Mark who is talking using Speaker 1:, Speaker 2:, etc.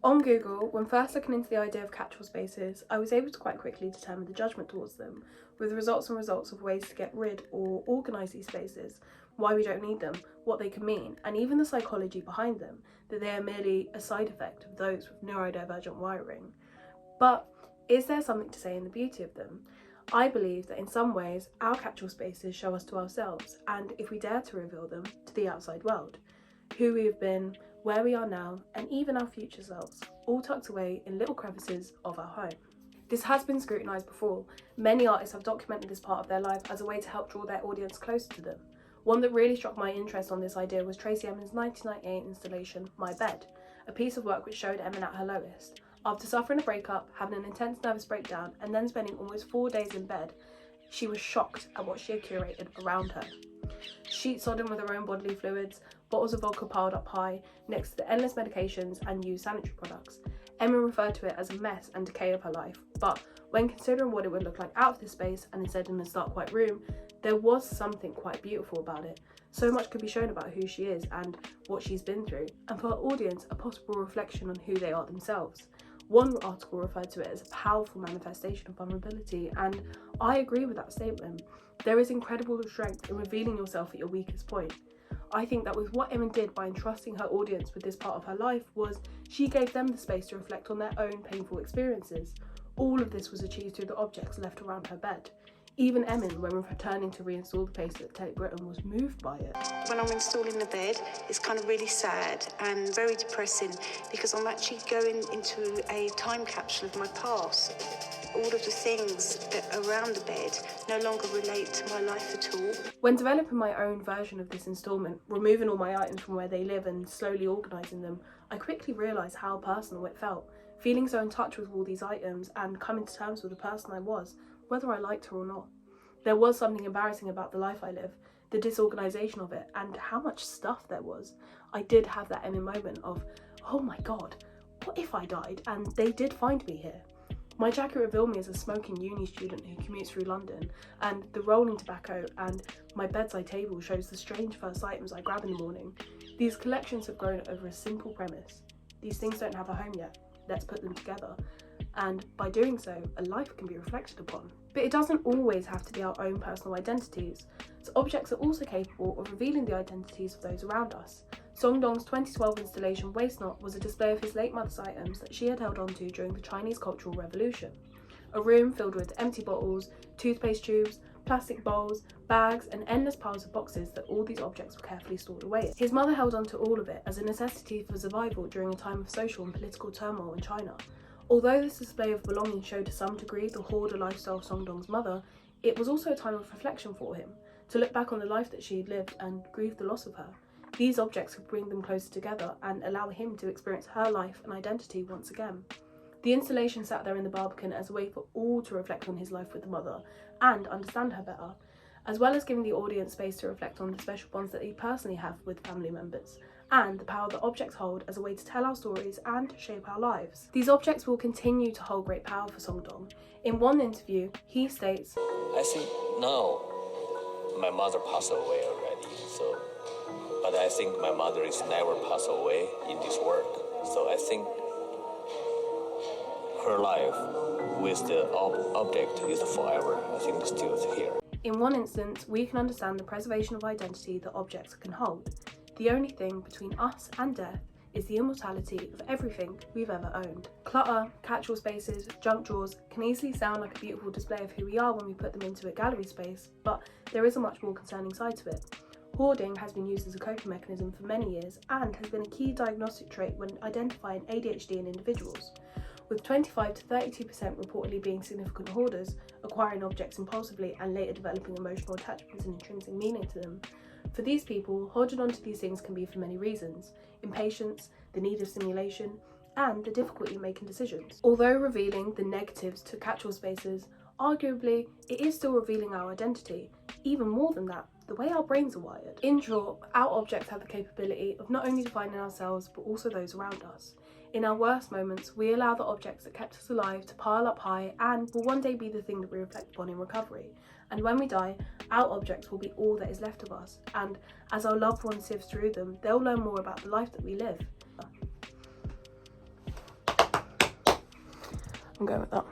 Speaker 1: On Google, when first looking into the idea of catch-all spaces, I was able to quite quickly determine the judgment towards them, with results of ways to get rid or organise these spaces, why we don't need them, what they can mean, and even the psychology behind them, that they are merely a side effect of those with neurodivergent wiring. But is there something to say in the beauty of them? I believe that in some ways, our catch-all spaces show us to ourselves, and if we dare to reveal them, to the outside world. Who we have been, where we are now, and even our future selves, all tucked away in little crevices of our home. This has been scrutinised before. Many artists have documented this part of their life as a way to help draw their audience closer to them. One that really struck my interest on this idea was Tracey Emin's 1998 installation, My Bed, a piece of work which showed Emin at her lowest. After suffering a breakup, having an intense nervous breakdown, and then spending almost 4 days in bed, she was shocked at what she had curated around her. Sheets sodden with her own bodily fluids, bottles of vodka piled up high, next to the endless medications and used sanitary products. Emma referred to it as a mess and decay of her life, but when considering what it would look like out of this space and instead in a stark white room, there was something quite beautiful about it. So much could be shown about who she is and what she's been through, and for her audience, a possible reflection on who they are themselves. One article referred to it as a powerful manifestation of vulnerability, and I agree with that statement. There is incredible strength in revealing yourself at your weakest point. I think that with what Emin did by entrusting her audience with this part of her life was she gave them the space to reflect on their own painful experiences. All of this was achieved through the objects left around her bed. Even Emin, when returning to reinstall the place at Tate Britain, was moved by it.
Speaker 2: When I'm installing the bed, it's kind of really sad and very depressing because I'm actually going into a time capsule of my past. All of the things that are around the bed no longer relate to my life at all.
Speaker 1: When developing my own version of this instalment, removing all my items from where they live and slowly organising them, I quickly realised how personal it felt. Feeling so in touch with all these items and coming to terms with the person I was, whether I liked her or not. There was something embarrassing about the life I live, the disorganisation of it, and how much stuff there was. I did have that Emma moment of, oh my god, what if I died and they did find me here? My jacket revealed me as a smoking uni student who commutes through London, and the rolling tobacco and my bedside table shows the strange first items I grab in the morning. These collections have grown over a simple premise. These things don't have a home yet, let's put them together. And by doing so, a life can be reflected upon. But it doesn't always have to be our own personal identities. So objects are also capable of revealing the identities of those around us. Song Dong's 2012 installation Waste Not was a display of his late mother's items that she had held onto during the Chinese Cultural Revolution. A room filled with empty bottles, toothpaste tubes, plastic bowls, bags, and endless piles of boxes that all these objects were carefully stored away in. His mother held onto all of it as a necessity for survival during a time of social and political turmoil in China. Although this display of belonging showed to some degree the hoarder lifestyle of Song Dong's mother, it was also a time of reflection for him, to look back on the life that she had lived and grieve the loss of her. These objects could bring them closer together and allow him to experience her life and identity once again. The installation sat there in the Barbican as a way for all to reflect on his life with the mother and understand her better, as well as giving the audience space to reflect on the special bonds that they personally have with family members, and the power that objects hold as a way to tell our stories and shape our lives. These objects will continue to hold great power for Song Dong. In one interview, he states,
Speaker 3: I think now my mother passed away already, but I think my mother is never passed away in this world. So I think her life with the object is forever. I think it's still here.
Speaker 1: In one instance, we can understand the preservation of identity that objects can hold. The only thing between us and death is the immortality of everything we've ever owned. Clutter, catch-all spaces, junk drawers can easily sound like a beautiful display of who we are when we put them into a gallery space, but there is a much more concerning side to it. Hoarding has been used as a coping mechanism for many years and has been a key diagnostic trait when identifying ADHD in individuals, with 25 to 32% reportedly being significant hoarders, acquiring objects impulsively and later developing emotional attachments and intrinsic meaning to them. For these people, holding onto these things can be for many reasons: impatience, the need of stimulation, and the difficulty in making decisions. Although revealing the negatives to catch-all spaces, arguably it is still revealing our identity. Even more than that, the way our brains are wired. In short, our objects have the capability of not only defining ourselves but also those around us. In our worst moments, we allow the objects that kept us alive to pile up high and will one day be the thing that we reflect upon in recovery. And when we die, our objects will be all that is left of us, and as our loved ones sift through them, they'll learn more about the life that we live. I'm going with that.